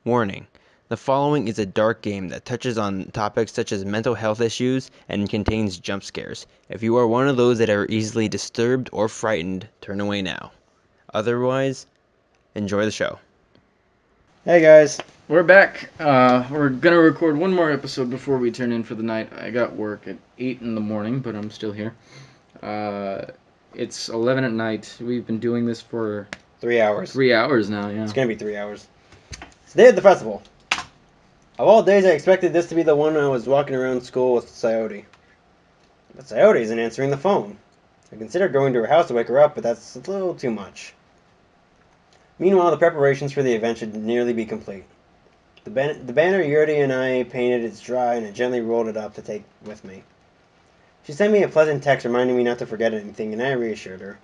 Warning: the following is a dark game that touches on topics such as mental health issues and contains jump scares. If you are one of those that are easily disturbed or frightened, turn away now. Otherwise, enjoy the show. Hey guys, we're back. We're gonna record one more episode before we turn in for the night. I got work at 8 in the morning, but I'm still here. It's 11 at night. We've been doing this for 3 hours. 3 hours now, yeah. It's gonna be 3 hours. It's the day of the festival. Of all days, I expected this to be the one I was walking around school with Sayori. But Sayori isn't answering the phone. I considered going to her house to wake her up, but that's a little too much. Meanwhile, the preparations for the event should nearly be complete. The banner Yuri and I painted is dry, and I gently rolled it up to take with me. She sent me a pleasant text reminding me not to forget anything, and I reassured her.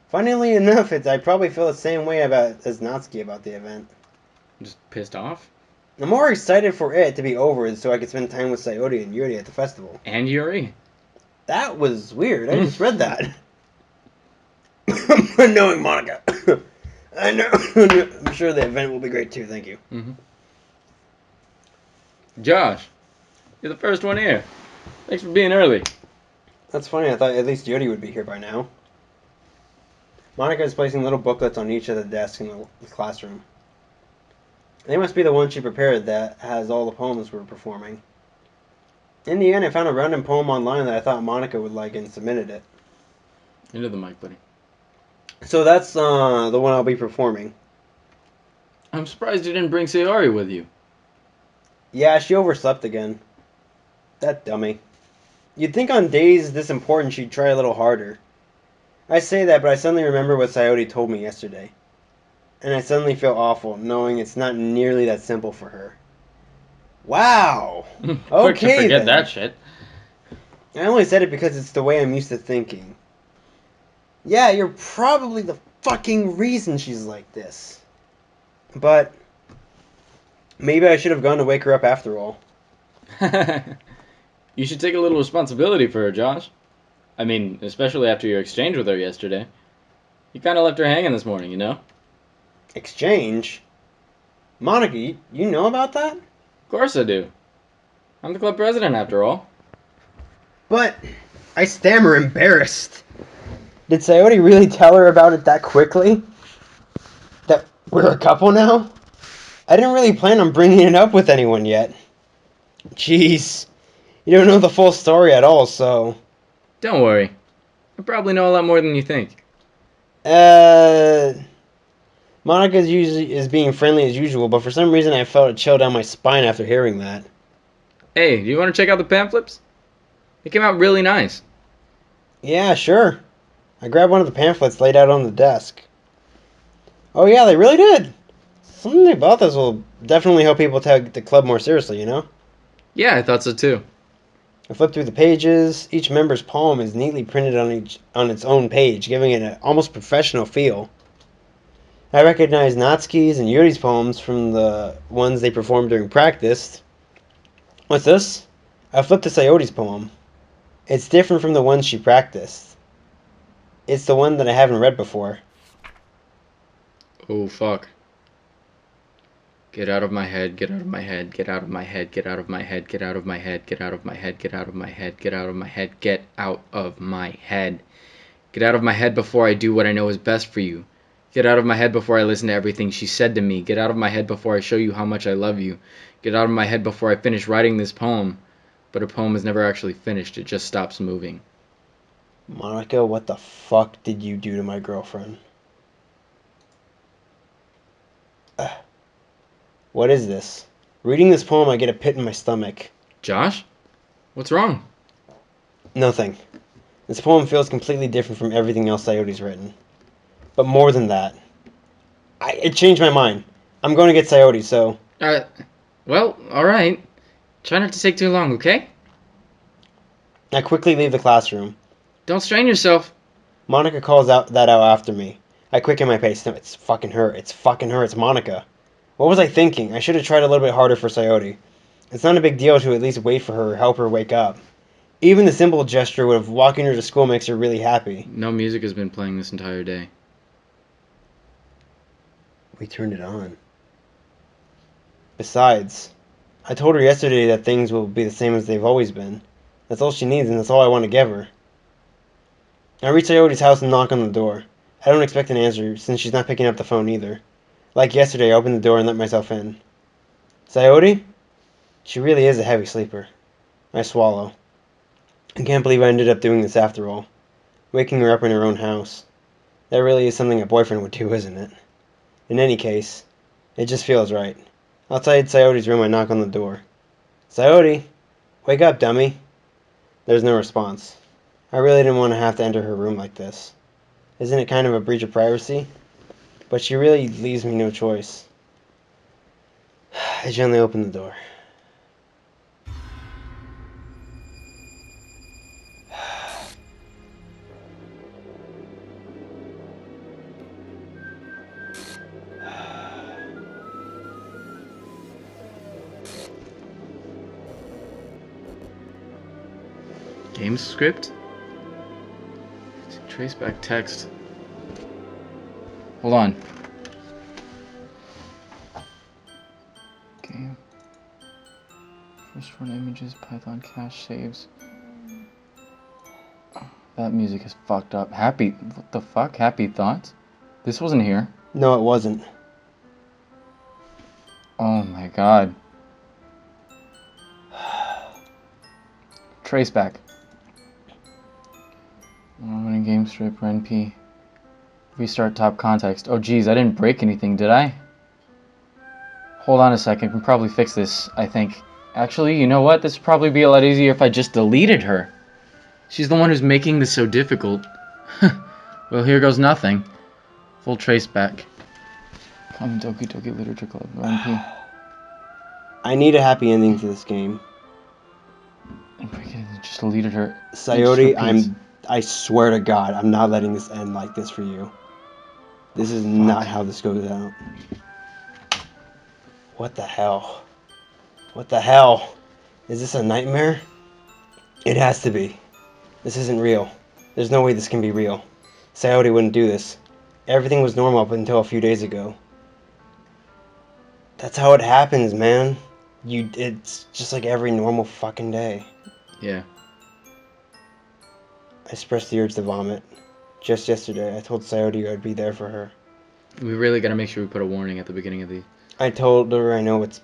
Funnily enough, I probably feel the same way as Natsuki about the event. Just pissed off? I'm more excited for it to be over so I can spend time with Sayori and Yuri at the festival. And Yuri? That was weird. I just read that. Knowing Monica. I know. I'm sure the event will be great too, thank you. Mm-hmm. Josh, you're the first one here. Thanks for being early. That's funny, I thought at least Yuri would be here by now. Monica is placing little booklets on each of the desks in the classroom. They must be the one she prepared that has all the poems we're performing. In the end, I found a random poem online that I thought Monica would like and submitted it. Into the mic, buddy. So that's the one I'll be performing. I'm surprised you didn't bring Sayori with you. Yeah, she overslept again. That dummy. You'd think on days this important she'd try a little harder. I say that, but I suddenly remember what Sayori told me yesterday. And I suddenly feel awful, knowing it's not nearly that simple for her. Wow! Quick to Okay, forget then. that shit. I only said it because it's the way I'm used to thinking. Yeah, you're probably the fucking reason she's like this. But maybe I should have gone to wake her up after all. You should take a little responsibility for her, Josh. I mean, especially after your exchange with her yesterday. You kind of left her hanging this morning, you know? Exchange? Monica, you know about that? Of course I do. I'm the club president, after all. But I stammer, embarrassed. Did Sayori really tell her about it that quickly? That we're a couple now? I didn't really plan on bringing it up with anyone yet. Jeez. You don't know the full story at all, so... Don't worry. I probably know a lot more than you think. Monica is being friendly as usual, but for some reason I felt a chill down my spine after hearing that. Hey, do you want to check out the pamphlets? They came out really nice. Yeah, sure. I grabbed one of the pamphlets laid out on the desk. Oh yeah, they really did. Something about this will definitely help people take the club more seriously, you know? Yeah, I thought so too. I flipped through the pages. Each member's poem is neatly printed on its own page, giving it an almost professional feel. I recognized Natsuki's and Yuri's poems from the ones they performed during practice. What's this? I flipped to Sayori's poem. It's different from the ones she practiced. It's the one that I haven't read before. Oh, fuck. Get out of my head, get out of my head, get out of my head, get out of my head, get out of my head, get out of my head, get out of my head, get out of my head, get out of my head. Get out of my head before I do what I know is best for you. Get out of my head before I listen to everything she said to me. Get out of my head before I show you how much I love you. Get out of my head before I finish writing this poem. But a poem is never actually finished, it just stops moving. Monica, what the fuck did you do to my girlfriend? What is this? Reading this poem, I get a pit in my stomach. Josh? What's wrong? Nothing. This poem feels completely different from everything else Sayori's written. But more than that, it changed my mind. I'm going to get Sayori, so... Well, alright. Try not to take too long, okay? I quickly leave the classroom. Don't strain yourself. Monica calls that out after me. I quicken my pace. No, it's fucking her. It's fucking her. It's Monica. What was I thinking? I should have tried a little bit harder for Sayori. It's not a big deal to at least wait for her or help her wake up. Even the simple gesture of walking her to school makes her really happy. No music has been playing this entire day. We turned it on. Besides, I told her yesterday that things will be the same as they've always been. That's all she needs, and that's all I want to give her. I reach Coyote's house and knock on the door. I don't expect an answer, since she's not picking up the phone either. Like yesterday, I opened the door and let myself in. Coyote? She really is a heavy sleeper. I swallow. I can't believe I ended up doing this after all. Waking her up in her own house. That really is something a boyfriend would do, isn't it? In any case, it just feels right. Outside Coyote's room, I knock on the door. Coyote! Wake up, dummy! There's no response. I really didn't want to have to enter her room like this. Isn't it kind of a breach of privacy? But she really leaves me no choice. I gently open the door. Game script? Trace back text. Hold on. Game. First run images, Python cache saves. Oh, that music is fucked up. Happy. What the fuck? Happy thoughts? This wasn't here. No, it wasn't. Oh my god. Trace back. Running game strip, NP. Restart top context. Oh geez, I didn't break anything, did I? Hold on a second, we can probably fix this, I think. Actually, you know what? This would probably be a lot easier if I just deleted her. She's the one who's making this so difficult. Well, here goes nothing. Full trace back. Come Doki Doki Literature Club, NP. I need a happy ending to this game. And break it, just deleted her. Coyote, I swear to God, I'm not letting this end like this for you. This is not how this goes out. What the hell? What the hell? Is this a nightmare? It has to be. This isn't real. There's no way this can be real. Coyote wouldn't do this. Everything was normal up until a few days ago. That's how it happens, man. It's just like every normal fucking day. Yeah. I suppressed the urge to vomit. Just yesterday, I told Coyote I'd be there for her. We really gotta make sure we put a warning at the beginning of the... I told her I know what's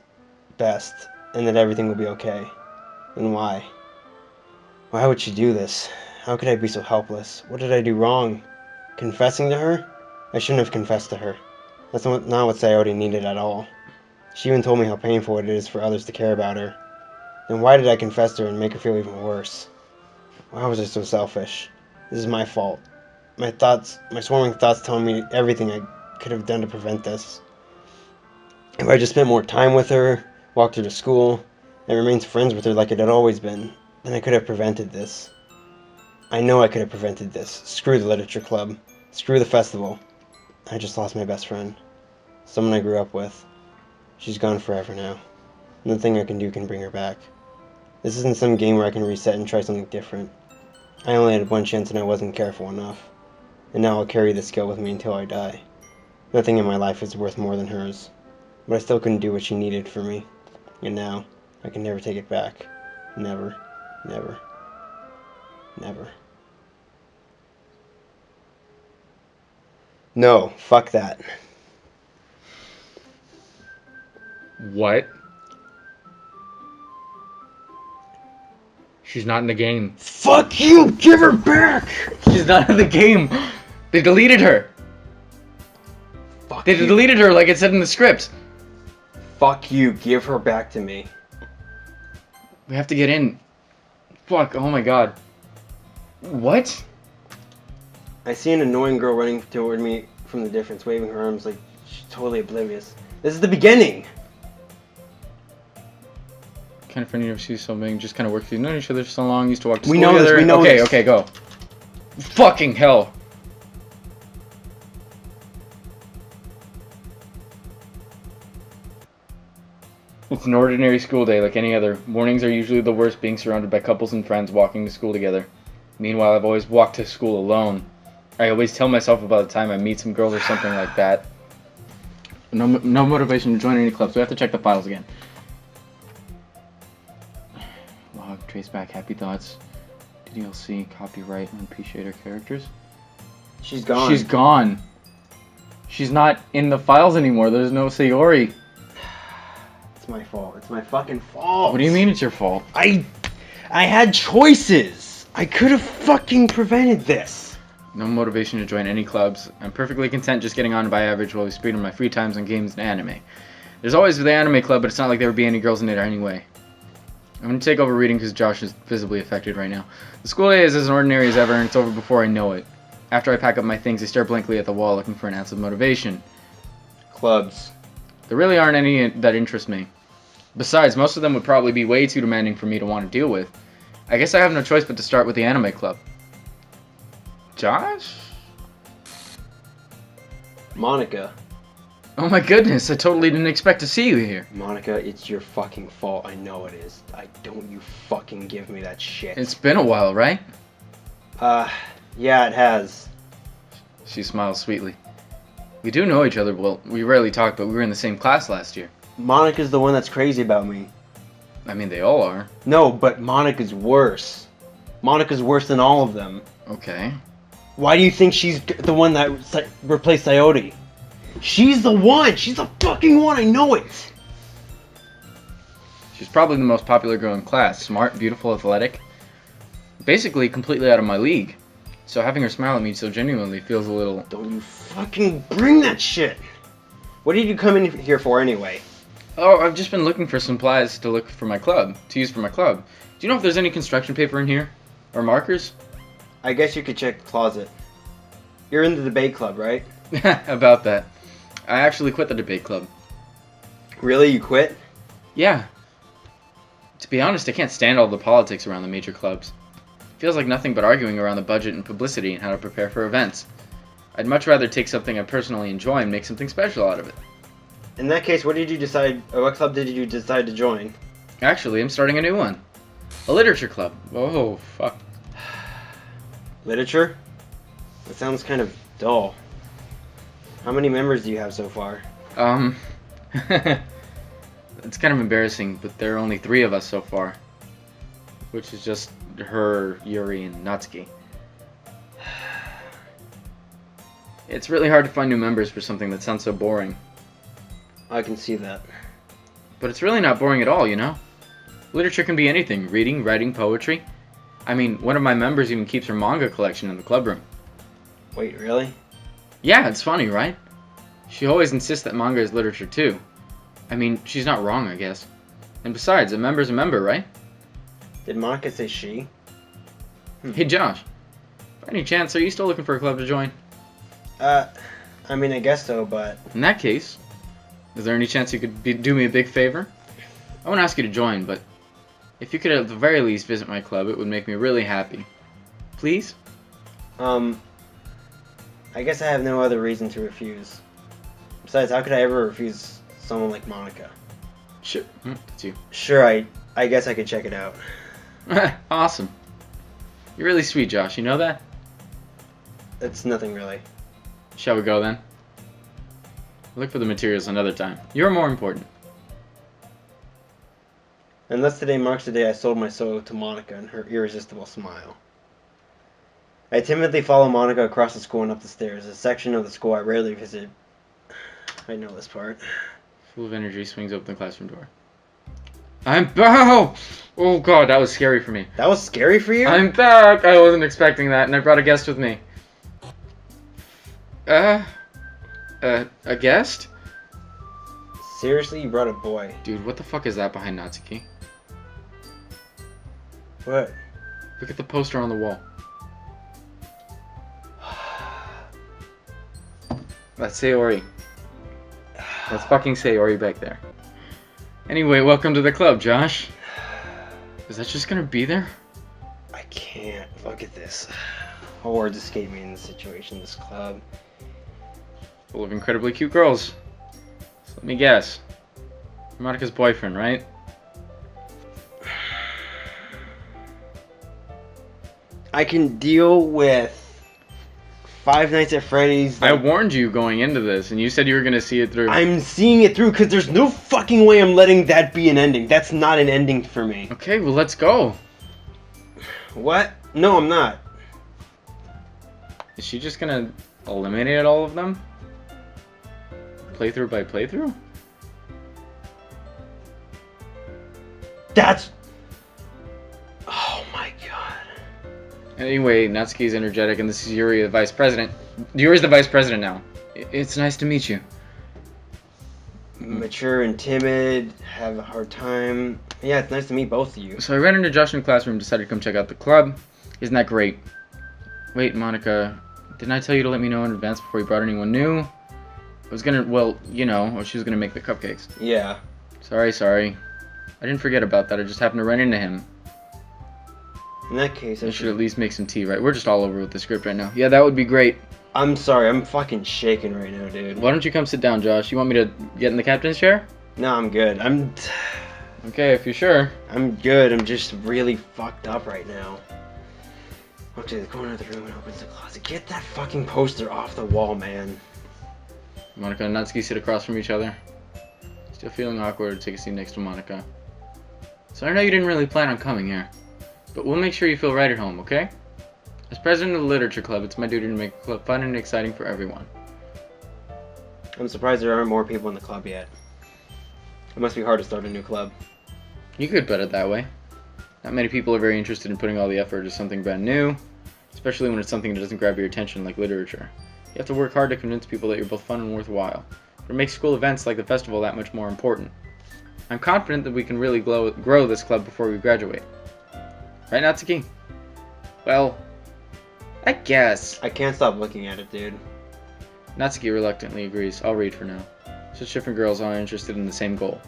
best, and that everything will be okay. And why? Why would she do this? How could I be so helpless? What did I do wrong? Confessing to her? I shouldn't have confessed to her. That's not what Coyote needed at all. She even told me how painful it is for others to care about her. Then why did I confess to her and make her feel even worse? Why was I so selfish? This is my fault. My swarming thoughts telling me everything I could have done to prevent this. If I just spent more time with her, walked her to school, and remained friends with her like it had always been, then I could have prevented this. I know I could have prevented this. Screw the literature club. Screw the festival. I just lost my best friend. Someone I grew up with. She's gone forever now. Nothing I can do can bring her back. This isn't some game where I can reset and try something different. I only had one chance and I wasn't careful enough. And now I'll carry this guilt with me until I die. Nothing in my life is worth more than hers. But I still couldn't do what she needed for me. And now, I can never take it back. Never. Never. Never. No, fuck that. What? She's not in the game. Fuck you! Give her back! She's not in the game. They deleted her. Fuck They you. deleted her like it said in the script. Fuck you, give her back to me. We have to get in. Fuck, oh my god. What? I see an annoying girl running toward me from the distance, waving her arms like she's totally oblivious. This is the beginning! Kind of funny to see something. Just kind of work through. Known each other for so long. Used to walk to We school know this, together. we know okay, this. okay, go. Fucking hell. It's an ordinary school day like any other. Mornings are usually the worst, being surrounded by couples and friends walking to school together. Meanwhile, I've always walked to school alone. I always tell myself about the time I meet some girls or something like that. No motivation to join any clubs. We have to check the files again. Log, trace back, happy thoughts. DLC, copyright, unappreciated characters. She's gone. She's gone. She's not in the files anymore. There's no Sayori. It's my fault. It's my fucking fault. What do you mean it's your fault? I had choices. I could have fucking prevented this. No motivation to join any clubs. I'm perfectly content just getting on by average while we speed on my free times on games and anime. There's always the anime club, but it's not like there would be any girls in it anyway. I'm going to take over reading because Josh is visibly affected right now. The school day is as ordinary as ever, and it's over before I know it. After I pack up my things, I stare blankly at the wall looking for an ounce of motivation. Clubs. There really aren't any that interest me. Besides, most of them would probably be way too demanding for me to want to deal with. I guess I have no choice but to start with the anime club. Josh? Monica. Oh my goodness, I totally didn't expect to see you here. Monica, it's your fucking fault. I know it is. Don't you fucking give me that shit. It's been a while, right? Yeah, it has. She smiles sweetly. We do know each other well. We rarely talk, but we were in the same class last year. Monica's the one that's crazy about me. I mean, they all are. No, but Monica's worse. Monica's worse than all of them. Okay. Why do you think she's the one that replaced Sayori? She's the one! She's the fucking one! I know it! She's probably the most popular girl in class. Smart, beautiful, athletic. Basically, completely out of my league. So having her smile at me so genuinely feels a little... Don't you fucking bring that shit! What did you come in here for anyway? Oh, I've just been looking for supplies to use for my club. Do you know if there's any construction paper in here? Or markers? I guess you could check the closet. You're in the debate club, right? About that. I actually quit the debate club. Really? You quit? Yeah. To be honest, I can't stand all the politics around the major clubs. It feels like nothing but arguing around the budget and publicity and how to prepare for events. I'd much rather take something I personally enjoy and make something special out of it. In that case, what club did you decide to join? Actually, I'm starting a new one. A literature club. Oh, fuck. Literature? That sounds kind of dull. How many members do you have so far? It's kind of embarrassing, but there are only 3 of us so far. Which is just her, Yuri, and Natsuki. It's really hard to find new members for something that sounds so boring. I can see that. But it's really not boring at all, you know? Literature can be anything. Reading, writing, poetry. I mean, one of my members even keeps her manga collection in the club room. Wait, really? Yeah, it's funny, right? She always insists that manga is literature too. I mean, she's not wrong, I guess. And besides, a member's a member, right? Did Monica say she? Hey, Josh. By any chance, are you still looking for a club to join? I mean, I guess so, but... In that case, is there any chance you could do me a big favor? I won't ask you to join, but if you could at the very least visit my club, it would make me really happy. Please? I guess I have no other reason to refuse. Besides, how could I ever refuse someone like Monica? Sure. That's you. Sure, I guess I could check it out. Awesome. You're really sweet, Josh. You know that? It's nothing really. Shall we go then? Look for the materials another time. You're more important. Unless today marks the day I sold my soul to Monica and her irresistible smile. I timidly follow Monica across the school and up the stairs, a section of the school I rarely visit. I know this part. Full of energy, swings open the classroom door. I'm back! Oh god, that was scary for me. That was scary for you? I'm back! I wasn't expecting that, and I brought a guest with me. A guest? Seriously, you brought a boy. Dude, what the fuck is that behind Natsuki? What? Look at the poster on the wall. That's Sayori. That's fucking Sayori back there. Anyway, welcome to the club, Josh. Is that just gonna be there? I can't. Look at this. All words escape me in this situation, this club. Full of incredibly cute girls. So let me guess. You're Monica's boyfriend, right? I can deal with Five Nights at Freddy's. I warned you going into this, and you said you were gonna see it through. I'm seeing it through because there's no fucking way I'm letting that be an ending. That's not an ending for me. Okay, well, let's go. What? No, I'm not. Is she just gonna eliminate all of them? Playthrough by playthrough? That's... Oh my god. Anyway, Natsuki's energetic, and this is Yuri, the vice president. Yuri's the vice president now. It's nice to meet you. Mature and timid, have a hard time. Yeah, it's nice to meet both of you. So I ran into Josh in the classroom and decided to come check out the club. Isn't that great? Wait, Monica, didn't I tell you to let me know in advance before you brought anyone new? I was gonna, well, you know, she was gonna make the cupcakes. Yeah. Sorry. I didn't forget about that. I just happened to run into him. In that case, I should at least make some tea, right? We're just all over with the script right now. Yeah, that would be great. I'm sorry, I'm fucking shaking right now, dude. Why don't you come sit down, Josh? You want me to get in the captain's chair? No, I'm good. Okay, if you're sure. I'm good. I'm just really fucked up right now. Okay, the corner of the room and opens the closet. Get that fucking poster off the wall, man. Monica and Natsuki sit across from each other. Still feeling awkward to take a seat next to Monica. So I know you didn't really plan on coming here, but we'll make sure you feel right at home, okay? As president of the literature club, it's my duty to make the club fun and exciting for everyone. I'm surprised there aren't more people in the club yet. It must be hard to start a new club. You could put it that way. Not many people are very interested in putting all the effort into something brand new, especially when it's something that doesn't grab your attention like literature. You have to work hard to convince people that you're both fun and worthwhile. But it makes school events like the festival that much more important. I'm confident that we can really grow this club before we graduate. Right, Natsuki? Well, I guess. I can't stop looking at it, dude. Natsuki reluctantly agrees. I'll read for now. Such different girls are interested in the same goal.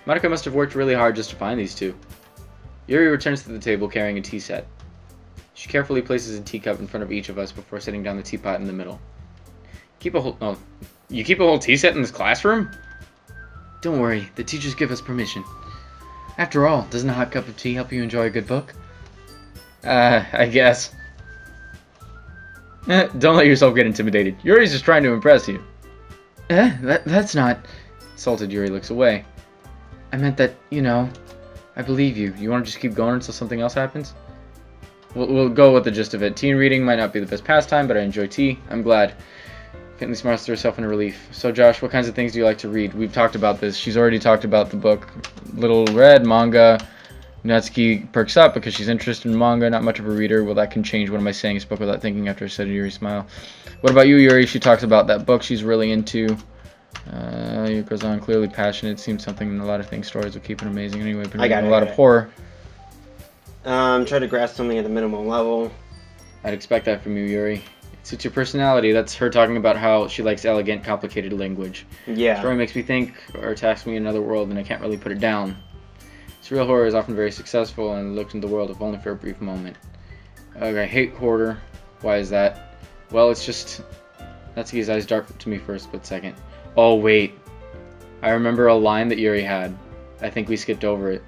Monica must have worked really hard just to find these two. Yuri returns to the table carrying a tea set. She carefully places a teacup in front of each of us before setting down the teapot in the middle. You keep a whole tea set in this classroom? Don't worry, the teachers give us permission. After all, doesn't a hot cup of tea help you enjoy a good book? I guess. Don't let yourself get intimidated. Yuri's just trying to impress you. That's not... Salted Yuri looks away. I meant that, you know, I believe you. You want to just keep going until something else happens? We'll go with the gist of it. Tea and reading might not be the best pastime, but I enjoy tea. I'm glad. Faintly smiles to herself in relief. So, Josh, what kinds of things do you like to read? We've talked about this. She's already talked about the book Little Red, manga. Natsuki perks up because she's interested in manga, not much of a reader. Well, that can change. What am I saying? I spoke without thinking after I said Yuri smile. What about you, Yuri? She talks about that book she's really into. It goes on, clearly passionate. Seems something in a lot of things. Stories will keep it amazing anyway, but a lot of horror. Try to grasp something at the minimum level. I'd expect that from you, Yuri. It suits your personality. That's her talking about how she likes elegant, complicated language. Yeah. Story makes me think or attacks me in another world, and I can't really put it down. Surreal horror is often very successful and looks into the world if only for a brief moment. I hate horror. Why is that? Well, it's just... Natsuki's eyes darkened to me for a split second. Oh, wait. I remember a line that Yuri had. I think we skipped over it.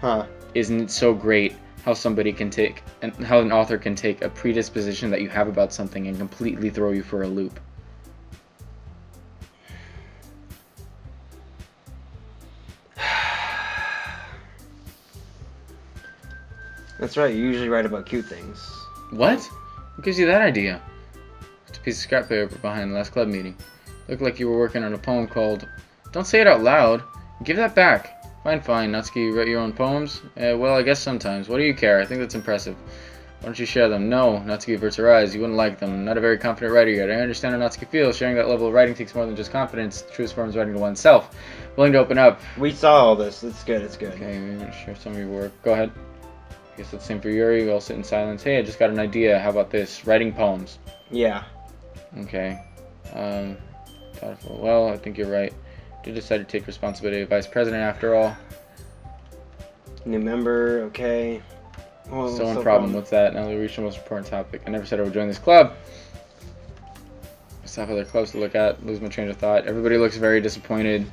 Huh. Isn't it so great how somebody can take, and how an author can take a predisposition that you have about something and completely throw you for a loop? That's right, you usually write about cute things. What? What gives you that idea? It's a piece of scrap paper behind the last club meeting. Looked like you were working on a poem called... Don't say it out loud. Give that back. Fine. Natsuki, you write your own poems? Well, I guess sometimes. What do you care? I think that's impressive. Why don't you share them? No. Natsuki averts her eyes. You wouldn't like them. Not a very confident writer yet. I understand how Natsuki feels. Sharing that level of writing takes more than just confidence. The truest form is writing to oneself. Willing to open up. We saw all this. It's good. Okay, maybe share some of your work. Go ahead. I guess that's the same for Yuri. We all sit in silence. Hey, I just got an idea. How about this? Writing poems. Yeah. Okay. Thoughtful. Well, I think you're right. Did decide to take responsibility of vice president after all. New member, okay. Well, Still no problem with that. Now we reached the most important topic. I never said I would join this club. I still have other clubs to look at. Lose my train of thought. Everybody looks very disappointed.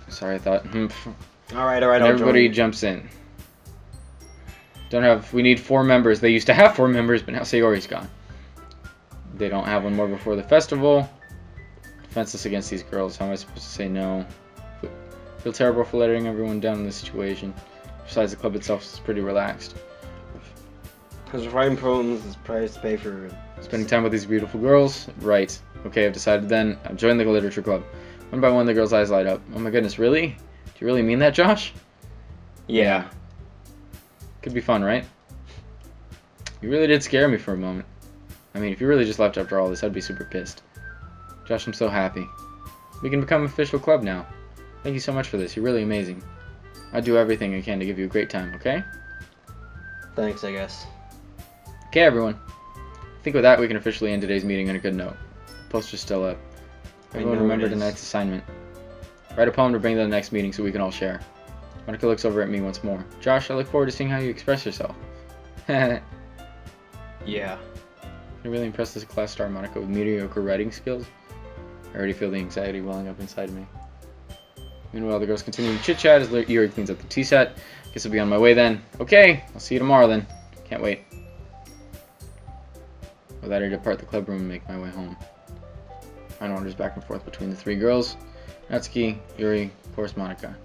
Sorry, I thought. Alright. And everybody jumps in. We need 4 members. They used to have 4 members, but now Sayori's gone. they don't have one more before the festival. Defenseless against these girls. How am I supposed to say no? Feel terrible for letting everyone down in this situation. Besides, the club itself is pretty relaxed. Because writing poems is price to pay for Spending time with these beautiful girls? Right. Okay, I've decided then. I've joined the literature club. One by one, the girls' eyes light up. Oh my goodness, really? Do you really mean that, Josh? Yeah. Could be fun, right? You really did scare me for a moment. I mean, if you really just left after all this, I'd be super pissed. Josh, I'm so happy. We can become an official club now. Thank you so much for this. You're really amazing. I'll do everything I can to give you a great time, okay? Thanks, I guess. Okay, everyone. I think with that, we can officially end today's meeting on a good note. The poster's still up. Everyone remember tonight's assignment. Write a poem to bring to the next meeting so we can all share. Monica looks over at me once more. Josh, I look forward to seeing how you express yourself. Yeah. Can really impress this class star Monica with mediocre writing skills? I already feel the anxiety welling up inside me. Meanwhile, the girls continue to chit-chat as Yuri cleans up the tea set. Guess I'll be on my way then. Okay, I'll see you tomorrow then. Can't wait. With that, I depart the club room and make my way home. I wanders back and forth between the three girls. Natsuki, Yuri, of course Monica.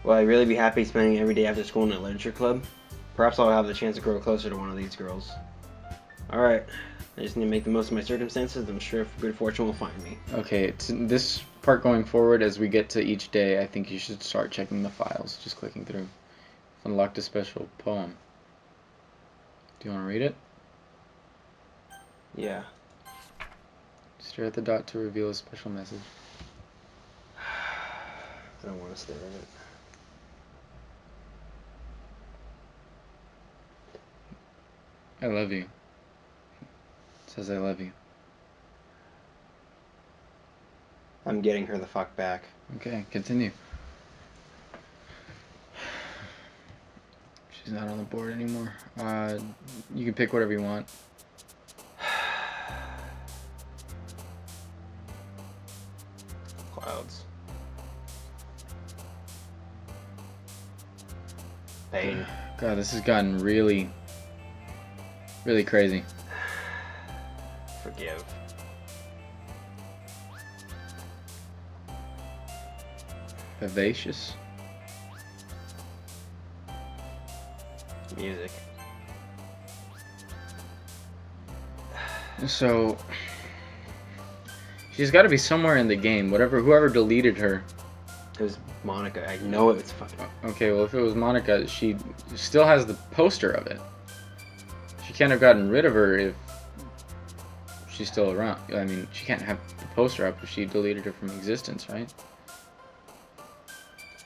Will I really be happy spending every day after school in a literature club? Perhaps I'll have the chance to grow closer to one of these girls. Alright, I just need to make the most of my circumstances. I'm sure good fortune will find me. Okay, this part going forward, as we get to each day, I think you should start checking the files, just clicking through. Unlocked a special poem. Do you want to read it? Yeah. Stare at the dot to reveal a special message. I don't want to stare at it. I love you. It says I love you. I'm getting her the fuck back. Okay, continue. She's not on the board anymore. You can pick whatever you want. Clouds. Pain. God, this has gotten really crazy. Forgive. Vivacious. Music. So she's got to be somewhere in the game. Whoever deleted her. It was Monica. I know it was fucking. Okay, well if it was Monica, she still has the poster of it. She can't have gotten rid of her if she's still around. I mean, she can't have the poster up if she deleted her from existence, right?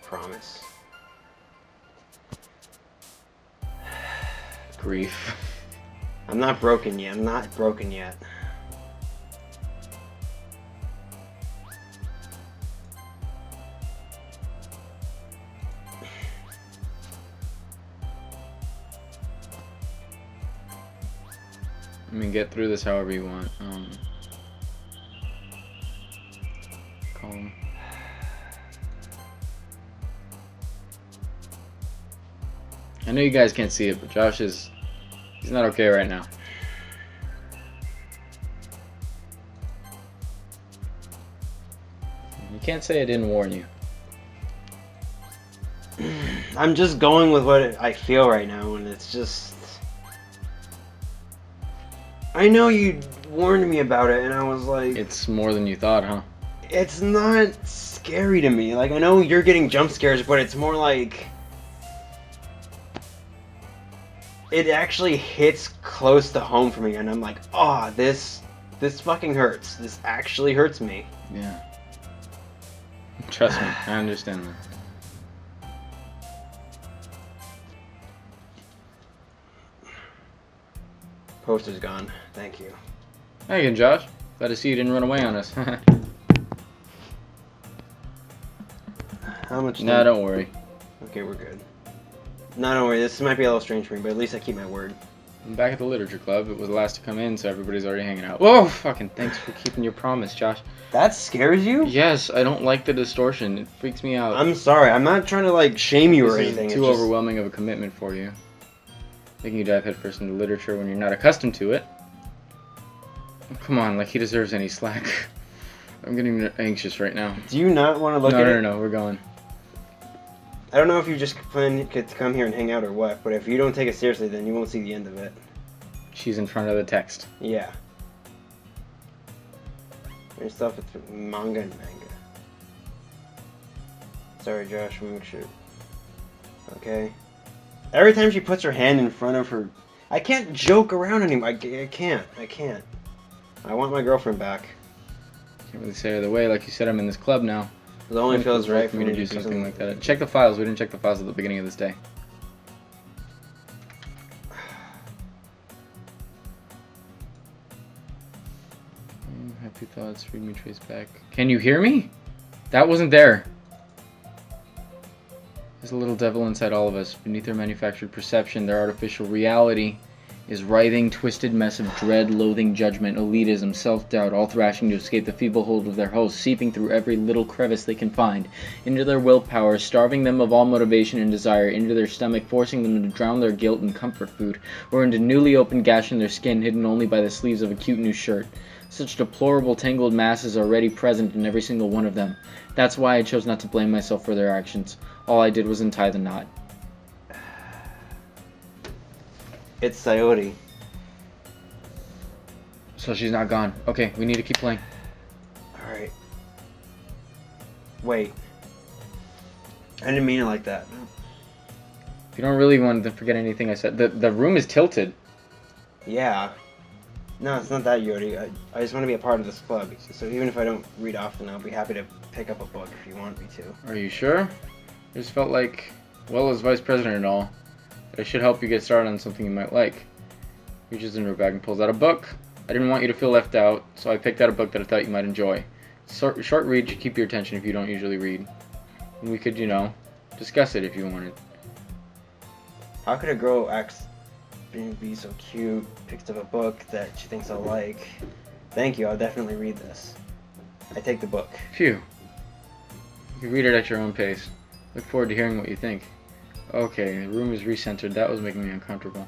Promise. Grief. I'm not broken yet. I'm not broken yet. I mean, get through this however you want. Call him. I know you guys can't see it, but he's not okay right now. You can't say I didn't warn you. I'm just going with what I feel right now, and it's just. I know you warned me about it, and I was like. It's more than you thought, huh? It's not scary to me. Like, I know you're getting jump scares, but it's more like. It actually hits close to home for me, and I'm like, oh, this fucking hurts. This actually hurts me. Yeah. Trust me, I understand that. Poster's gone. Thank you. Hey again, Josh. Glad to see you didn't run away on us. How much? Nah, don't worry. Okay, we're good. No, don't worry. This might be a little strange for me, but at least I keep my word. I'm back at the literature club. It was the last to come in, so everybody's already hanging out. Whoa, fucking thanks for keeping your promise, Josh. That scares you? Yes, I don't like the distortion. It freaks me out. I'm sorry. I'm not trying to like shame you or anything. This is too overwhelming of a commitment for you. Making you dive headfirst into literature when you're not accustomed to it. Come on, like he deserves any slack. I'm getting anxious right now. Do you not want to look at it? No, we're going. I don't know if you just plan to come here and hang out or what, but if you don't take it seriously, then you won't see the end of it. She's in front of the text. Yeah. There's stuff with manga and manga. Sorry, Josh, we'll make sure. Okay. Every time she puts her hand in front of her... I can't joke around anymore. I can't. I want my girlfriend back. Can't really say either way. Like you said, I'm in this club now. It only feels right for me to do something like that. Check the files. We didn't check the files at the beginning of this day. Happy thoughts. Read me trace back. Can you hear me? That wasn't there. There's a little devil inside all of us. Beneath their manufactured perception, their artificial reality is writhing, twisted mess of dread, loathing, judgment, elitism, self-doubt, all thrashing to escape the feeble hold of their host, seeping through every little crevice they can find, into their willpower, starving them of all motivation and desire, into their stomach, forcing them to drown their guilt in comfort food, or into newly opened gash in their skin, hidden only by the sleeves of a cute new shirt. Such deplorable tangled masses are already present in every single one of them. That's why I chose not to blame myself for their actions. All I did was untie the knot. It's Sayori. So she's not gone. Okay, we need to keep playing. Alright. Wait. I didn't mean it like that. If you don't really want to forget anything I said, the room is tilted. Yeah. No, it's not that, Yori. I just want to be a part of this club. So even if I don't read often, I'll be happy to pick up a book if you want me to. Are you sure? I just felt like, well, as vice president and all, I should help you get started on something you might like. Reaches into her bag and pulls out a book. I didn't want you to feel left out, so I picked out a book that I thought you might enjoy. Short read should keep your attention if you don't usually read. And we could, discuss it if you wanted. How could a girl be so cute, picks up a book that she thinks I'll like? Thank you, I'll definitely read this. I take the book. Phew. You can read it at your own pace. Look forward to hearing what you think. Okay, the room is recentered. That was making me uncomfortable.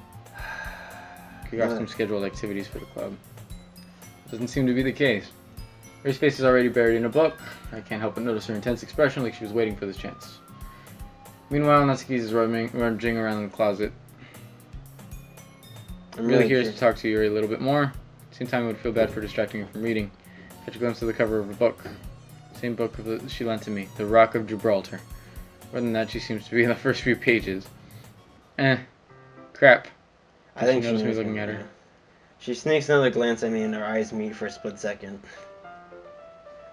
Kick off some scheduled activities for the club. Doesn't seem to be the case. Her face is already buried in a book. I can't help but notice her intense expression, like she was waiting for this chance. Meanwhile, Natsuki is rummaging around in the closet. I'm really curious to talk to you a little bit more. At the same time, I would feel bad for distracting her from reading. Catch a glimpse of the cover of a book. Same book she lent to me, The Rock of Gibraltar. More than that, she seems to be in the first few pages. Crap. I think she knows me looking at her. She sneaks another glance at me and our eyes meet for a split second.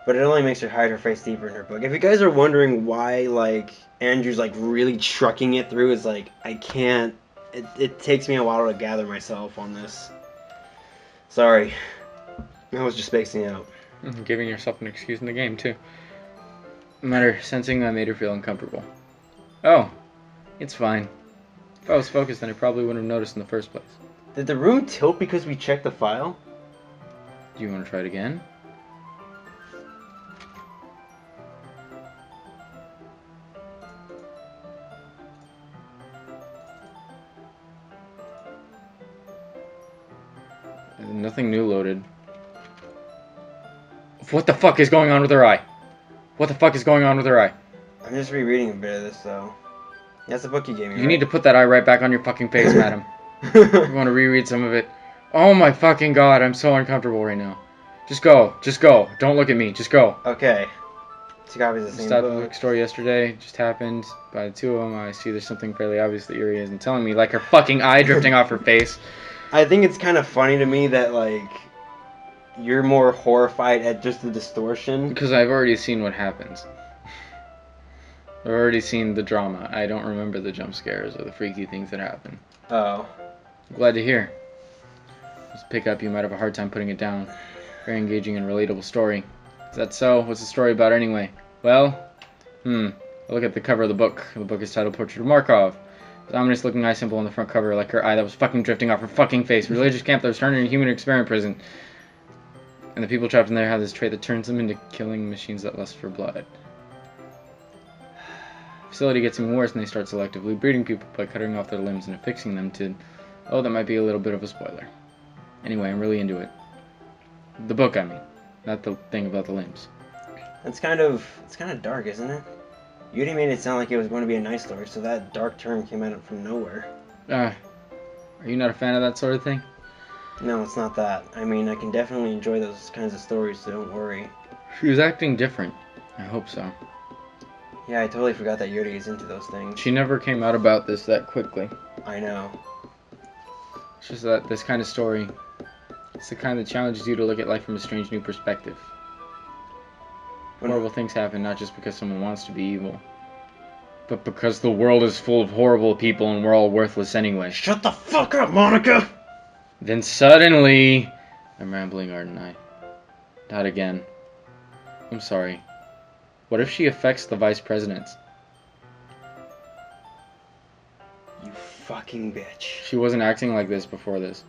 But it only makes her hide her face deeper in her book. If you guys are wondering why, Andrew's, really trucking it through, is I can't... It takes me a while to gather myself on this. Sorry. I was just spacing out. Giving yourself an excuse in the game, too. No matter, sensing I made her feel uncomfortable. Oh, it's fine. If I was focused, then I probably wouldn't have noticed in the first place. Did the room tilt because we checked the file? Do you want to try it again? Nothing new loaded. What the fuck is going on with her eye? What the fuck is going on with her eye? I'm just rereading a bit of this, though. That's the book you gave me, You need to put that eye right back on your fucking face, madam. You want to reread some of it? Oh my fucking god, I'm so uncomfortable right now. Just go. Just go. Don't look at me. Just go. Okay. 2 copies of the same Stopped book. at the bookstore yesterday. It just happened. By the 2 of them, I see there's something fairly obvious that Yuri isn't telling me, like her fucking eye drifting off her face. I think it's kind of funny to me that, you're more horrified at just the distortion. Because I've already seen what happens. I've already seen the drama. I don't remember the jump scares or the freaky things that happen. Oh. Glad to hear. Just pick up, you might have a hard time putting it down. Very engaging and relatable story. Is that so? What's the story about anyway? Well, look at the cover of the book. The book is titled Portrait of Markov. The ominous looking eye symbol on the front cover, like her eye that was fucking drifting off her fucking face. Religious camp that was turned into a human experiment prison. And the people trapped in there have this trait that turns them into killing machines that lust for blood. The facility gets even worse and they start selectively breeding people by cutting off their limbs and affixing them to... Oh, that might be a little bit of a spoiler. Anyway, I'm really into it. The book, I mean. Not the thing about the limbs. It's kind of dark, isn't it? Yuri made it sound like it was going to be a nice story, so that dark term came out from nowhere. Are you not a fan of that sort of thing? No, it's not that. I mean, I can definitely enjoy those kinds of stories, so don't worry. She was acting different. I hope so. Yeah, I totally forgot that Yuri is into those things. She never came out about this that quickly. I know. It's just that this kind of story, it's the kind that challenges you to look at life from a strange new perspective. Horrible things happen not just because someone wants to be evil, but because the world is full of horrible people and we're all worthless anyway. Shut the fuck up, Monica! Then suddenly... I'm rambling, aren't I? Not again. I'm sorry. What if she affects the vice presidents? You fucking bitch. She wasn't acting like this before this.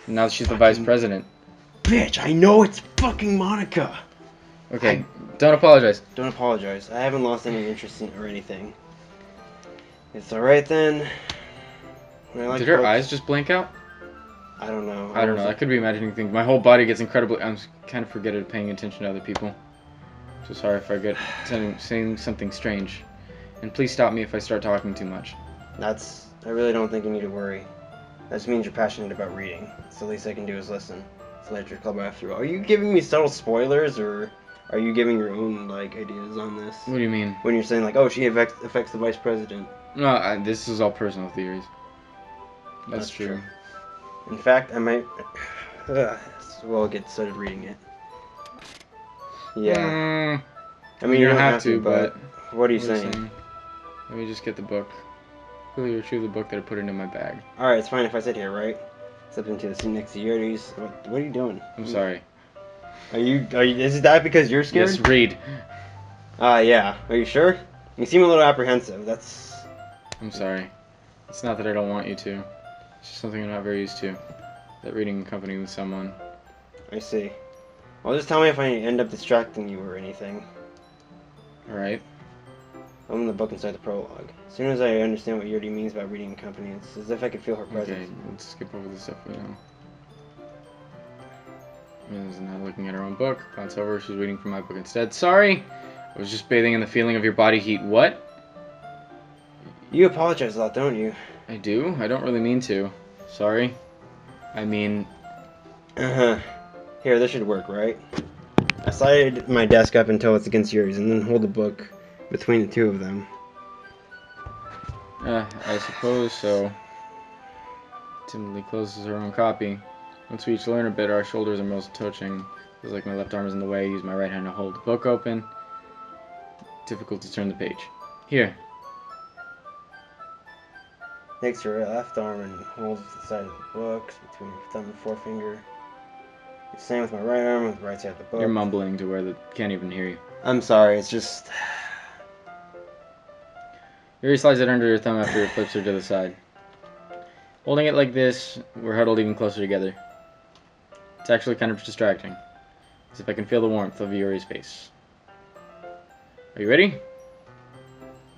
Now that she's the vice president. Bitch, I know it's fucking Monica! Okay, don't apologize. Don't apologize. I haven't lost any interest in or anything. It's alright then. When I like Did her books- eyes just blink out? I don't know. I don't know. I could be imagining things. My whole body gets incredibly... I'm kind of forgetting paying attention to other people. So sorry if I get saying something strange. And please stop me if I start talking too much. I really don't think you need to worry. That just means you're passionate about reading. So the least I can do is listen. It's a literature club after all. Are you giving me subtle spoilers, or are you giving your own, ideas on this? What do you mean? When you're saying, oh, she affects the vice president. No, this is all personal theories. That's true. In fact, I might... We'll get started reading it. Yeah. I mean, you you don't have to, but... What are you what are you saying? saying? Let me just get the book. Really retrieve the book that I put into my bag. Alright, it's fine if I sit here, right? Step into the seat next to Yuri's. What are you doing? I'm sorry. Are you... Is that because you're scared? Yes, read. Yeah. Are you sure? You seem a little apprehensive. That's... I'm sorry. It's not that I don't want you to. It's just something I'm not very used to. That reading in company with someone. I see. Well, just tell me if I end up distracting you or anything. Alright. I'm in the book inside the prologue. As soon as I understand what Yuri means by reading in company, it's as if I could feel her Okay, presence. let's skip over the stuff we know. Mia's not looking at her own book. Glance over, she's reading from my book instead. Sorry! I was just bathing in the feeling of your body heat. What? You apologize a lot, don't you? I do? I don't really mean to. Sorry. I mean... Uh-huh. Here, this should work, right? I slide my desk up until it's against Yuri's, and then hold the book between the two of them. I suppose so. Timidly closes her own copy. Once we each learn a bit, our shoulders are most touching. Feels like my left arm is in the way. I use my right hand to hold the book open. Difficult to turn the page. Here. Takes your left arm and holds the side of the book between your thumb and forefinger. Same with my right arm with the right side of the book. You're mumbling to where they can't even hear you. I'm sorry, it's just... Yuri slides it under your thumb after it flips her to the side. Holding it like this, we're huddled even closer together. It's actually kind of distracting. As if I can feel the warmth of Yuri's face. Are you ready?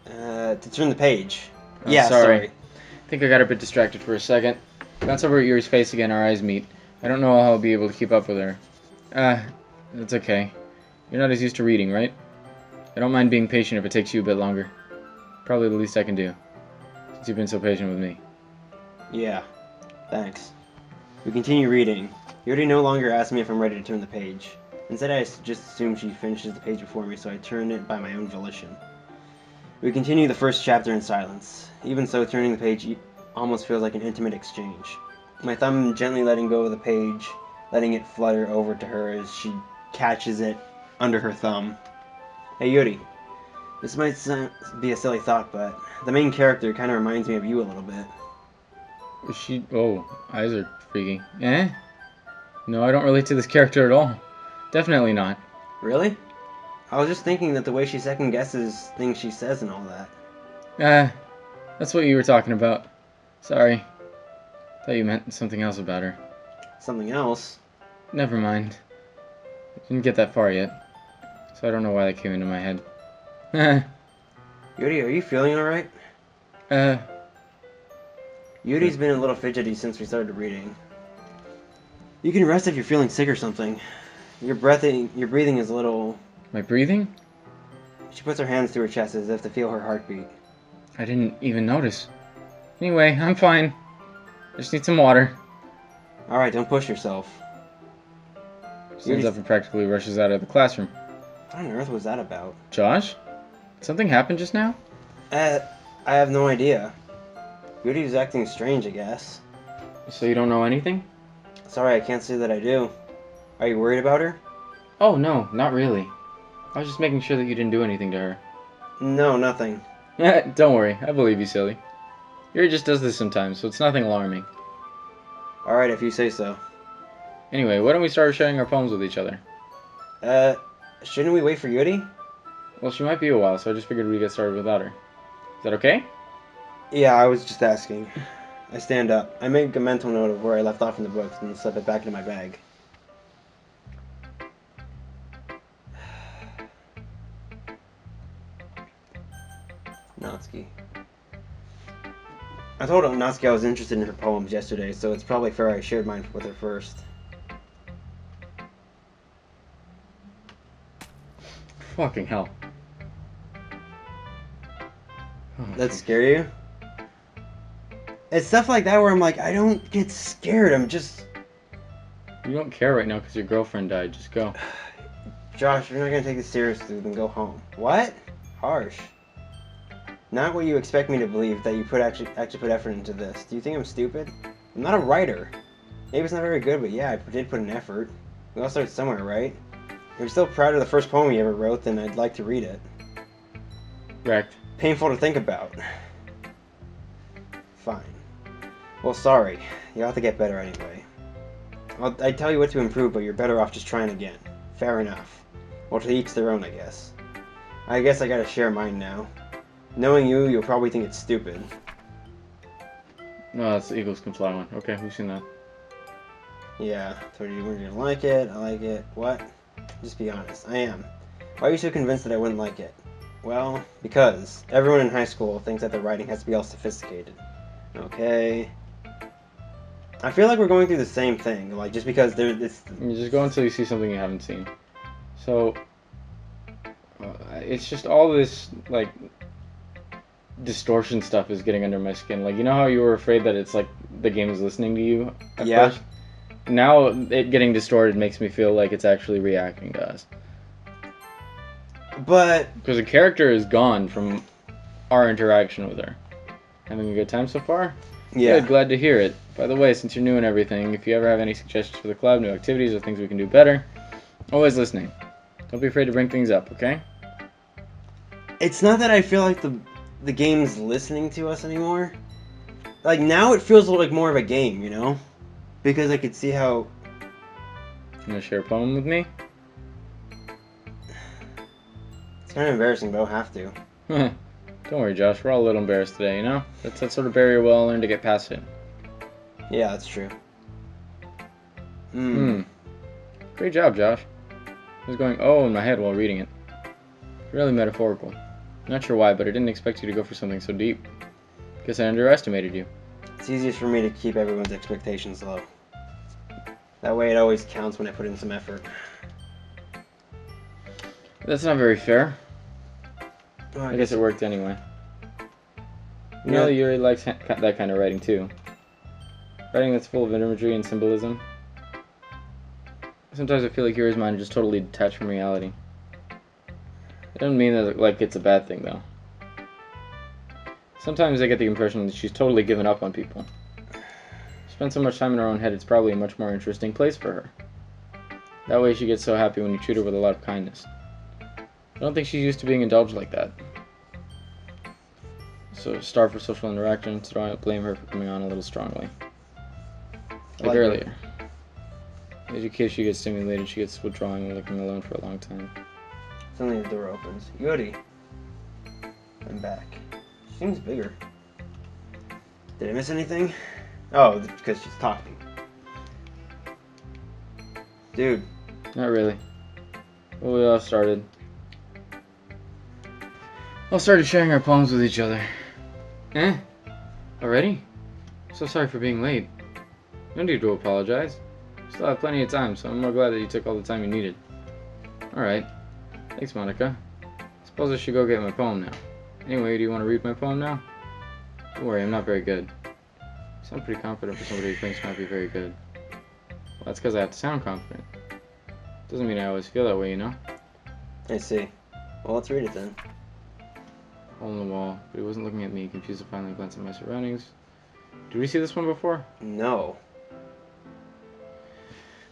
To turn the page. Oh, Yeah, sorry. I think I got a bit distracted for a second. Glance over at Yuri's face again, our eyes meet. I don't know how I'll be able to keep up with her. That's okay. You're not as used to reading, right? I don't mind being patient if it takes you a bit longer. Probably the least I can do, since you've been so patient with me. Yeah, thanks. We continue reading. Yuri no longer asks me if I'm ready to turn the page. Instead, I just assume she finishes the page before me, so I turn it by my own volition. We continue the first chapter in silence. Even so, turning the page almost feels like an intimate exchange. My thumb gently letting go of the page, letting it flutter over to her as she catches it under her thumb. Hey Yuri, this might be a silly thought, but the main character kind of reminds me of you a little bit. Oh, eyes are freaky. Eh? No, I don't relate to this character at all. Definitely not. Really? I was just thinking that the way she second guesses things she says and all that. That's what you were talking about. Sorry. Thought you meant something else about her. Something else? Never mind. I didn't get that far yet. So I don't know why that came into my head. Yuri, are you feeling alright? Yuri's been a little fidgety since we started reading. You can rest if you're feeling sick or something. Your breathing is a little... My breathing? She puts her hands to her chest as if to feel her heartbeat. I didn't even notice. Anyway, I'm fine. I just need some water. Alright, don't push yourself. Stands up and practically rushes out of the classroom. What on earth was that about? Josh? Did something happen just now? I have no idea. Beauty was acting strange, I guess. So you don't know anything? Sorry, I can't say that I do. Are you worried about her? Oh, no, not really. I was just making sure that you didn't do anything to her. No, nothing. Don't worry, I believe you, silly. Yuri just does this sometimes, so it's nothing alarming. Alright, if you say so. Anyway, why don't we start sharing our poems with each other? Shouldn't we wait for Yuri? Well, she might be a while, so I just figured we'd get started without her. Is that okay? Yeah, I was just asking. I stand up. I make a mental note of where I left off in the books and slip it back into my bag. Natsuki. I told Natsuki I was interested in her poems yesterday, so it's probably fair I shared mine with her first. Fucking hell. Oh, That scare you? It's stuff like that where I'm like, I don't get scared, I'm just... You don't care right now because your girlfriend died. Just go. Josh, if you're not gonna take this seriously, then go home. What? Harsh. Not what you expect me to believe, that you actually put effort into this. Do you think I'm stupid? I'm not a writer. Maybe it's not very good, but yeah, I did put an effort. We all start somewhere, right? If you're still proud of the first poem you ever wrote, then I'd like to read it. Wrecked. Painful to think about. Fine. Well, sorry. You'll have to get better anyway. I'd tell you what to improve, but you're better off just trying again. Fair enough. Well, to each their own, I guess. I guess I gotta share mine now. Knowing you, you'll probably think it's stupid. No, that's the Eagles Can Fly one. Okay, we've seen that. Yeah, told you weren't gonna like it, I like it. What? Just be honest. I am. Why are you so convinced that I wouldn't like it? Well, because everyone in high school thinks that the writing has to be all sophisticated. Okay. I feel like we're going through the same thing. Like, just because this... You just go until you see something you haven't seen. So, it's just all this, like, distortion stuff is getting under my skin. Like, you know how you were afraid that it's like the game is listening to you at first? Now it getting distorted makes me feel like it's actually reacting to us. But... Because the character is gone from our interaction with her. Having a good time so far? Yeah. Good, glad to hear it. By the way, since you're new and everything, if you ever have any suggestions for the club, new activities, or things we can do better, always listening. Don't be afraid to bring things up, okay? It's not that I feel like the game's listening to us anymore. Like, now it feels like more of a game, you know? Because I could see how... You want to share a poem with me? It's kind of embarrassing, but I'll have to. Don't worry, Josh. We're all a little embarrassed today, you know? That's that sort of barrier we'll all learn to get past it. Yeah, that's true. Great job, Josh. I was going, oh, in my head while reading it. Really metaphorical. Not sure why, but I didn't expect you to go for something so deep. Guess I underestimated you. It's easiest for me to keep everyone's expectations low. That way it always counts when I put in some effort. That's not very fair. Well, I guess it worked anyway. You know, Yuri likes that kind of writing too. Writing that's full of imagery and symbolism. Sometimes I feel like Yuri's mind is just totally detached from reality. It doesn't mean that like it's a bad thing though. Sometimes I get the impression that she's totally given up on people. She spends so much time in her own head, it's probably a much more interesting place for her. That way she gets so happy when you treat her with a lot of kindness. I don't think she's used to being indulged like that. So starved for social interaction, so don't blame her for coming on a little strongly. Like earlier. In case she gets stimulated, she gets withdrawing and looking alone for a long time. Suddenly the door opens. Yuri. I'm back. She seems bigger. Did I miss anything? Oh, because she's talking. Dude. Not really. Well, we all started sharing our poems with each other. Eh? Already? So sorry for being late. No need to apologize. Still have plenty of time, so I'm more glad that you took all the time you needed. Alright. Thanks, Monica. Suppose I should go get my poem now. Anyway, do you want to read my poem now? Don't worry, I'm not very good. You sound pretty confident for somebody who thinks might be very good. Well, that's because I have to sound confident. Doesn't mean I always feel that way, you know? I see. Well, let's read it then. Hole in the wall, but he wasn't looking at me, confused to finally glance at my surroundings. Did we see this one before? No.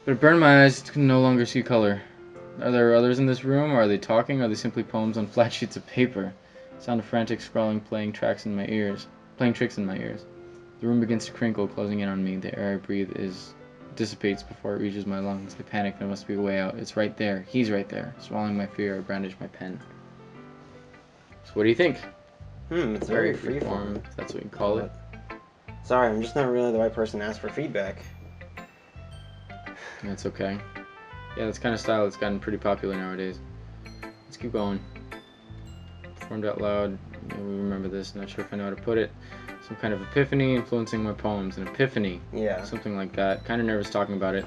But it burned my eyes to no longer see color. Are there others in this room, or are they talking? Are they simply poems on flat sheets of paper? Sound of frantic scrawling playing tricks in my ears. The room begins to crinkle, closing in on me. The air I breathe dissipates before it reaches my lungs. I panic. There must be a way out. It's right there. He's right there. Swallowing my fear, I brandish my pen. So what do you think? It's very freeform. If that's what you call it. Sorry, I'm just not really the right person to ask for feedback. That's okay. Yeah, that's kind of style that's gotten pretty popular nowadays. Let's keep going. Performed out loud. Yeah, we remember this. Not sure if I know how to put it. Some kind of epiphany influencing my poems. An epiphany. Yeah. Something like that. Kind of nervous talking about it.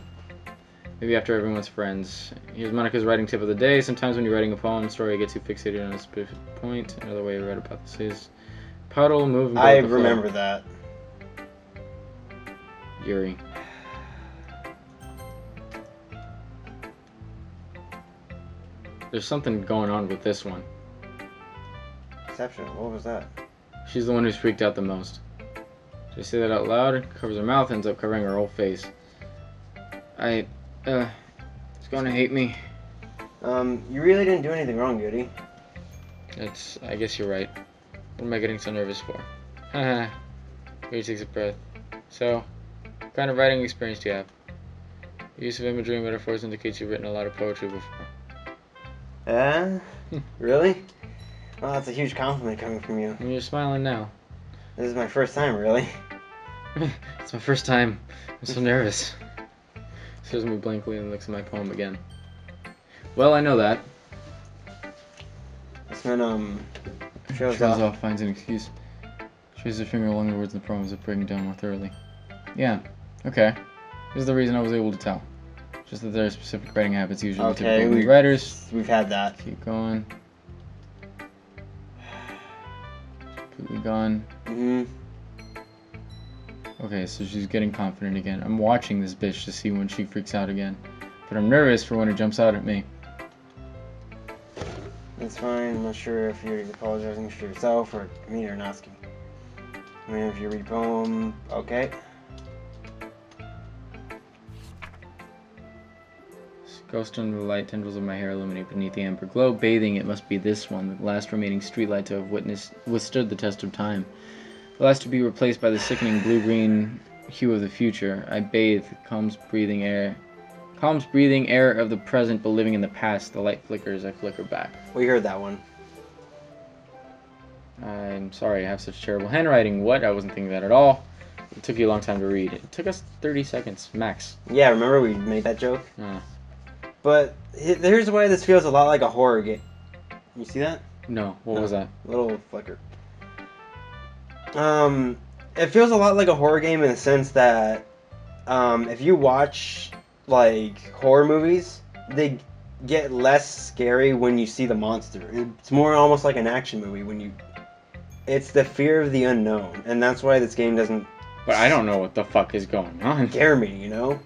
Maybe after everyone's friends. Here's Monica's writing tip of the day. Sometimes when you're writing a poem story, you get too fixated on a specific point. Another way I read about this is puddle, move, and go I with the flow. remember that. Yuri. There's something going on with this one. Exceptional. What was that? She's the one who's freaked out the most. Did I say that out loud? Covers her mouth, ends up covering her whole face. It's going to hate me. You really didn't do anything wrong, Goody. I guess you're right. What am I getting so nervous for? Haha. Goody takes a breath. So, what kind of writing experience do you have? Your use of imagery and metaphors indicates you've written a lot of poetry before. Really? Well, that's a huge compliment coming from you. You're smiling now. This is my first time, really. It's my first time. I'm so nervous. Shows me blankly and looks at my poem again. Well, I know that. This man, shows Trails off. off, finds an excuse. Traces her finger along the words in the poem as if breaking down more thoroughly. Yeah, okay. This is the reason I was able to tell. Just that there are specific writing habits usually Okay, typical in writers. We've had that. Keep going. Completely gone. Okay, so she's getting confident again. I'm watching this bitch to see when she freaks out again. But I'm nervous for when it jumps out at me. It's fine. I'm not sure if you're apologizing for yourself or me or asking. I mean, if you read a poem, okay. Ghost under the light, tendrils of my hair illuminate beneath the amber glow. Bathing, it must be this one, the last remaining streetlight to have withstood the test of time. The last to be replaced by the sickening blue-green hue of the future. I bathe, calms breathing air of the present, but living in the past. The light flickers, I flicker back. We heard that one. I'm sorry, I have such terrible handwriting. What? I wasn't thinking that at all. It took you a long time to read. It took us 30 seconds, max. Yeah, remember we made that joke? Oh. But here's why this feels a lot like a horror game. You see that? No, what was that? Little flicker. It feels a lot like a horror game in the sense that, if you watch, like, horror movies, they get less scary when you see the monster. It's more almost like an action movie it's the fear of the unknown, and that's why this game doesn't... But I don't know what the fuck is going on. Scare me, you know?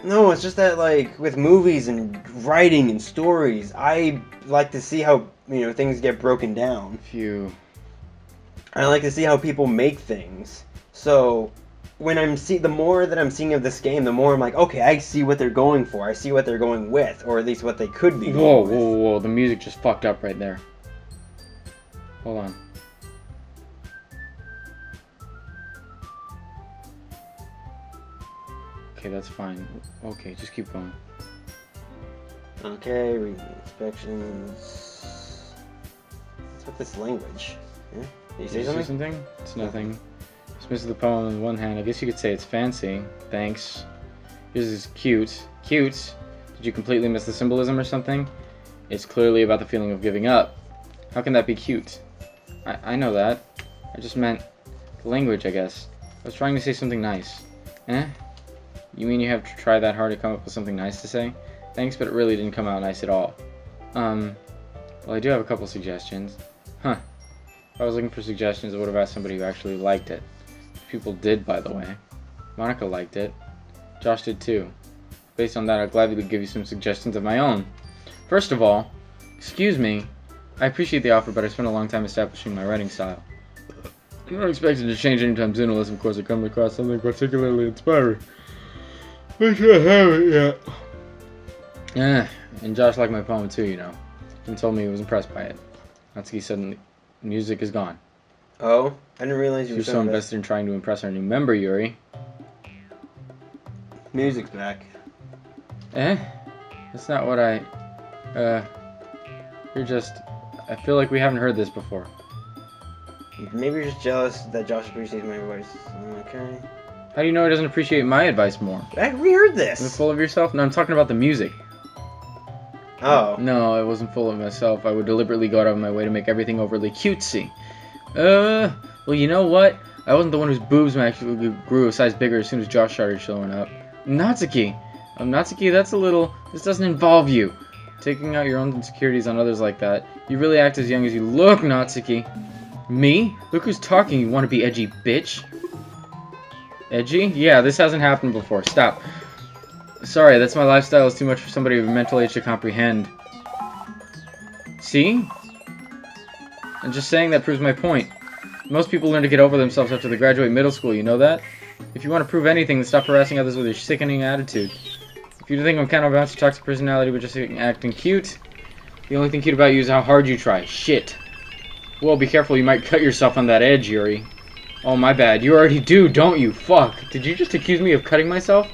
No, it's just that, like, with movies and writing and stories, I like to see how, things get broken down. I like to see how people make things. So, when the more that I'm seeing of this game, the more I'm like, okay, I see what they're going for. I see what they're going with, or at least what they could be going with. Whoa, the music just fucked up right there. Hold on. Okay, that's fine. Okay, just keep going. Okay, reading inspections. What's with this language? Yeah? Did you say something? It's nothing. Dismisses the poem on one hand. I guess you could say it's fancy. Thanks. Yours is cute. Cute? Did you completely miss the symbolism or something? It's clearly about the feeling of giving up. How can that be cute? I know that. I just meant the language, I guess. I was trying to say something nice. Eh? You mean you have to try that hard to come up with something nice to say? Thanks, but it really didn't come out nice at all. Well, I do have a couple suggestions. Huh. If I was looking for suggestions, I would have asked somebody who actually liked it. People did, by the way. Monica liked it. Josh did too. Based on that, I'll gladly give you some suggestions of my own. First of all, excuse me, I appreciate the offer, but I spent a long time establishing my writing style. I'm not expecting to change anytime soon unless, of course, I come across something particularly inspiring. But I haven't yet. Yeah, and Josh liked my poem too, you know. He told me he was impressed by it. Natsuki suddenly, music is gone. Oh, I didn't realize you You're were so invested in trying to impress our new member, Yuri. Music's back. Eh? That's not what I... You're just... I feel like we haven't heard this before. Maybe you're just jealous that Josh appreciates my voice. Okay. How do you know he doesn't appreciate my advice more? We heard Is it this! full of yourself? No, I'm talking about the music. Oh. No, I wasn't full of myself. I would deliberately go out of my way to make everything overly cutesy. Well, you know what? I wasn't the one whose boobs actually grew a size bigger as soon as Josh started showing up. Natsuki! Natsuki, that's a little... This doesn't involve you. Taking out your own insecurities on others like that. You really act as young as you look, Natsuki. Me? Look who's talking, you want to be edgy bitch. Edgy? Yeah, this hasn't happened before. Stop. Sorry, that's my lifestyle. It's too much for somebody of a mental age to comprehend. See? I'm just saying that proves my point. Most people learn to get over themselves after they graduate middle school, you know that? If you want to prove anything, then stop harassing others with your sickening attitude. If you think I'm kind of about your toxic personality but just acting cute, the only thing cute about you is how hard you try. Shit. Well, be careful, you might cut yourself on that edge, Yuri. Oh, my bad. You already do, don't you? Fuck. Did you just accuse me of cutting myself?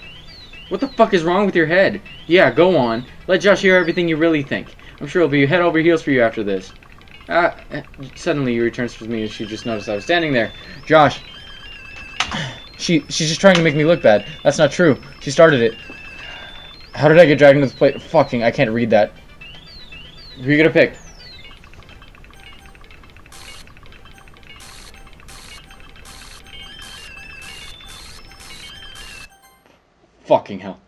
What the fuck is wrong with your head? Yeah, go on. Let Josh hear everything you really think. I'm sure he'll be head over heels for you after this. Suddenly Yuri turns to me and she just noticed I was standing there. Josh. She's just trying to make me look bad. That's not true. She started it. How did I get dragged into this place? Fucking, I can't read that. Who are you gonna pick? Fucking hell.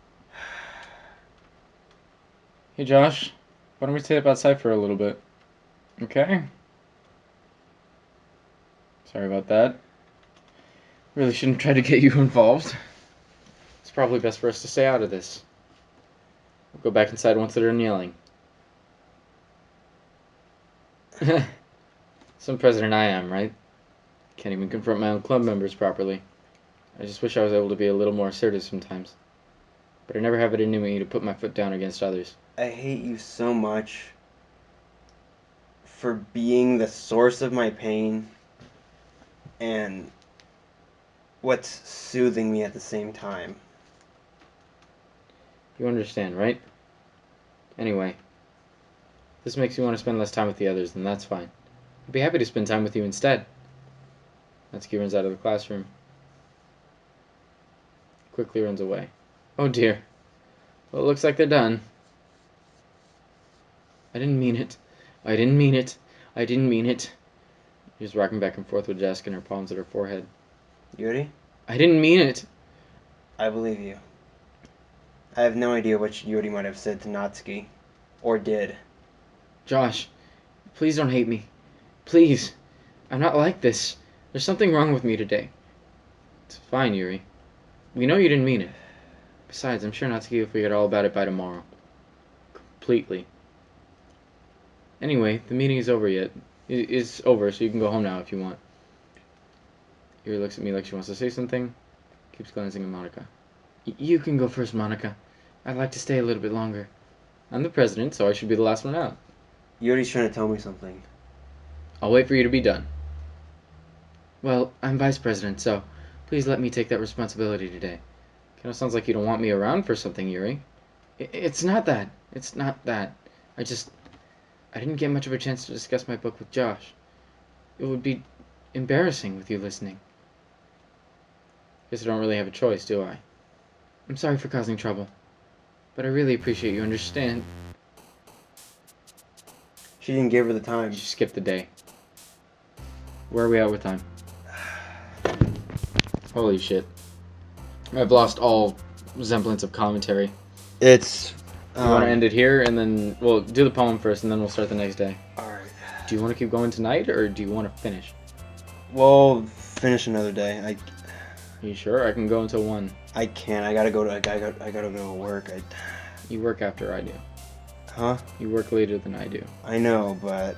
Hey Josh, why don't we stay up outside for a little bit? Okay? Sorry about that. Really shouldn't try to get you involved. It's probably best for us to stay out of this. We'll go back inside once they're done yelling. Some president I am, right? Can't even confront my own club members properly. I just wish I was able to be a little more assertive sometimes. But I never have it in me to put my foot down against others. I hate you so much for being the source of my pain and what's soothing me at the same time. You understand, right? Anyway, if this makes you want to spend less time with the others, then that's fine. I'd be happy to spend time with you instead. Natsuki runs out of the classroom. Quickly runs away. Oh dear. Well, it looks like they're done. I didn't mean it. I didn't mean it. I didn't mean it. She's rocking back and forth with desk and her palms at her forehead. Yuri? I didn't mean it. I believe you. I have no idea what Yuri might have said to Natsuki. Or did. Josh, please don't hate me. Please. I'm not like this. There's something wrong with me today. It's fine, Yuri. We know you didn't mean it. Besides, I'm sure Natsuki will forget all about it by tomorrow. Completely. Anyway, the meeting is over yet. It's over, so you can go home now if you want. Yuri looks at me like she wants to say something. Keeps glancing at Monica. You can go first, Monica. I'd like to stay a little bit longer. I'm the president, so I should be the last one out. Yuri's trying to tell me something. I'll wait for you to be done. Well, I'm vice president, so please let me take that responsibility today. Kind of sounds like you don't want me around for something, Yuri. It's not that. It's not that. I didn't get much of a chance to discuss my book with Josh. It would be embarrassing with you listening. Guess I don't really have a choice, do I? I'm sorry for causing trouble, but I really appreciate you understand. She didn't give her the time. She skipped the day. Where are we at with time? Holy shit. I've lost all semblance of commentary. It's. Do you want to end it here and then we'll do the poem first and then we'll start the next day? Alright. Do you want to keep going tonight or do you want to finish? We'll finish another day. Are you sure? I can go until 1. I can't. I gotta go to work. You work after I do. Huh? You work later than I do. I know, but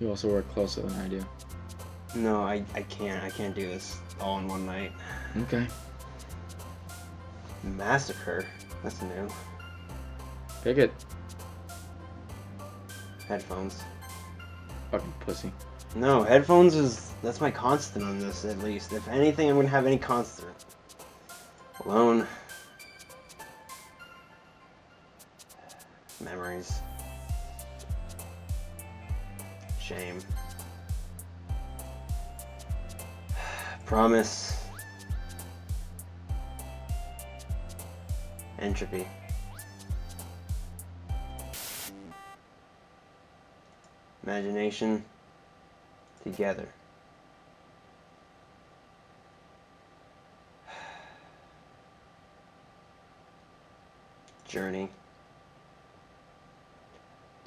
You also work closer than I do. no, I can't. I can't do this all in one night. Okay. Massacre. That's new. Pick it. Headphones. Fucking pussy. No, headphones that's my constant on this, at least. If anything, I'm gonna have any constant. Alone. Memories. Shame. Promise. Entropy. Imagination. Together. Journey.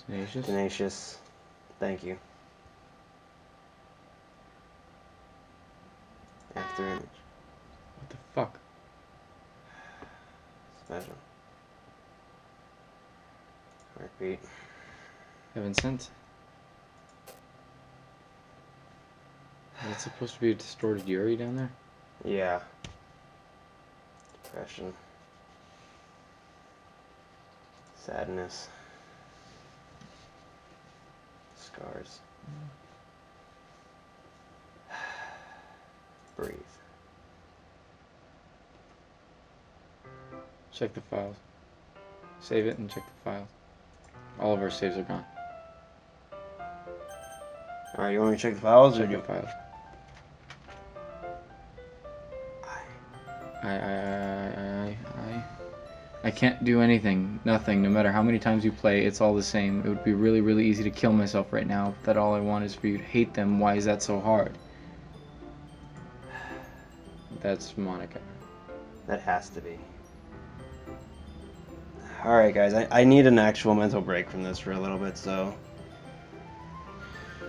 Tenacious? Tenacious. Thank you. After image. What the fuck? Special. Heartbeat. Heaven sent? Is it supposed to be a distorted Yuri down there? Yeah. Depression. Sadness. Scars. Breathe. Check the files. Save it and check the files. All of our saves are gone. Alright, you want me to check the files? Check or the you... files. I can't do anything. Nothing. No matter how many times you play, it's all the same. It would be really, really easy to kill myself right now. That all I want is for you to hate them. Why is that so hard? That's Monica. That has to be. Alright, guys, I need an actual mental break from this for a little bit, so.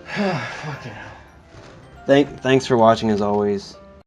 Fucking hell. Thanks for watching as always.